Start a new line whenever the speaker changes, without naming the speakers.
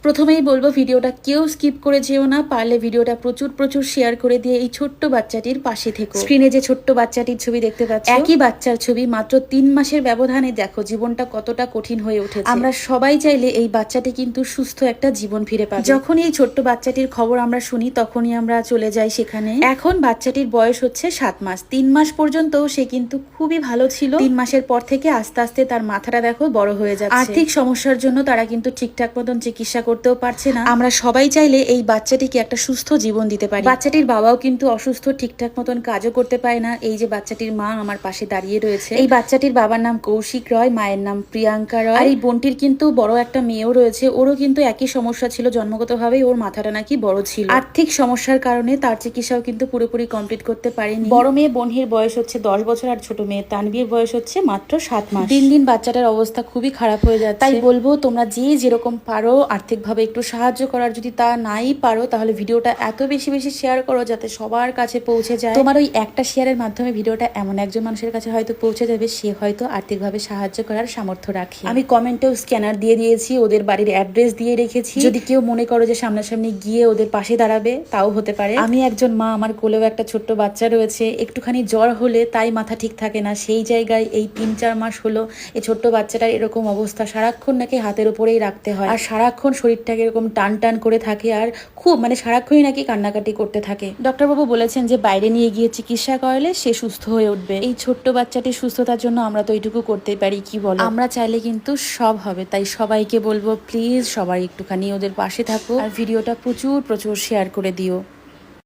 প্রথমেই বলবো ভিডিওটা কেউ স্কিপ করে যেও না, পারলে ভিডিওটা প্রচুর প্রচুর শেয়ার করে দিয়ে এই ছোট্ট বাচ্চাটির পাশে থেকো। স্ক্রিনে যে ছোট্ট বাচ্চাটির ছবি দেখতে পাচ্ছ, একই বাচ্চার ছবি, মাত্র 3 মাসের ব্যবধানে দেখো জীবনটা কতটা কঠিন হয়ে উঠেছে। আমরা সবাই চাইলে এই বাচ্চাটি কিন্তু সুস্থ একটা জীবন ফিরে পাবে। যখন এই ছোট্ট বাচ্চাটির খবর আমরা শুনি তখনই আমরা চলে যাই সেখানে। এখন বাচ্চাটির বয়স হচ্ছে 7 মাস। 3 মাস পর্যন্ত সে কিন্তু খুবই ভালো ছিল। 3 মাসের পর থেকে আস্তে আস্তে তার মাথাটা দেখো বড় হয়ে যাচ্ছে। আর্থিক সমস্যার জন্য তারা কিন্তু ঠিকঠাক মতন চিকিৎসা করতেও পারছে না। আমরা সবাই চাইলে এই বাচ্চাটিকে একটা সুস্থ জীবন দিতে পারি। বাচ্চাটির বাবাও কিন্তু অসুস্থ, ঠিকঠাক মতন কাজও করতে পারে না। এই যে বাচ্চাটির মা আমার পাশে দাঁড়িয়ে রয়েছে। এই বাচ্চাটির বাবার নাম কৌশিক রয়, মায়ের নাম প্রিয়াঙ্কা রয়। আর এই বোনটির কিন্তু বড় একটা মেয়েও রয়েছে। ওরও কিন্তু একই সমস্যা ছিল, জন্মগতভাবেই ওর মাথাটা নাকি বড় ছিল। আর্থিক সমস্যার কারণে তার চিকিৎসাও কিন্তু পুরোপুরি কমপ্লিট করতে পারেনি। বড় মেয়ে বনহির বয়স হচ্ছে 10 বছর আর ছোট মেয়ে তানভীর বয়স হচ্ছে মাত্র 7 মাস। দিন দিন বাচ্চাটার অবস্থা খুবই খারাপ হয়ে যাচ্ছে। তাই বলবো তোমরা যে যেরকম পারো আর্থিকভাবে একটু সাহায্য করার, যদি তা নাই পারো তাহলে ভিডিওটা এত বেশি বেশি শেয়ার করো যাতে সবার কাছে পৌঁছে যায়। তোমার ওই একটা শেয়ারের মাধ্যমে ভিডিওটা এমন একজন মানুষের কাছে হয়তো পৌঁছে যাবে, সে হয়তো আর্থিকভাবে সাহায্য করার সামর্থ্য রাখে। আমি কমেন্টেও স্ক্যানার দিয়ে দিয়েছি, ওদের বাড়ির অ্যাড্রেস দিয়ে রেখেছি। যদি কেউ মনে করো যে সামনাসামনি গিয়ে ওদের পাশে দাঁড়াবে তাও হতে পারে। আমি একজন মা, আমার কোলেও একটা ছোট্ট বাচ্চা রয়েছে। একটুখানি জ্বর হলে তাই মাথা ঠিক থাকে না, সেই জায়গায় এই 3-4 মাস হলো এই ছোট্ট বাচ্চাটার এরকম অবস্থা। সারাক্ষণ নাকি হাতের উপরেই রাখতে হয়, আর সারাক্ষণ শরীরটাকে এরকম টান টান করে থাকে, আর খুব সারাক্ষণই নাকি কান্নাকাটি করতে থাকে। ডক্টরবাবু বলেছেন যে বাইরে নিয়ে গিয়ে চিকিৎসা করালে সে সুস্থ হয়ে উঠবে। এই ছোট্ট বাচ্চাটির সুস্থতার জন্য আমরা তো এইটুকু করতেই পারি, কি বলো? আমরা চাইলে কিন্তু সব হবে। তাই সবাইকে বলবো প্লিজ সবাই একটুখানি ওদের পাশে থাকো আর ভিডিওটা প্রচুর প্রচুর শেয়ার করে দিও।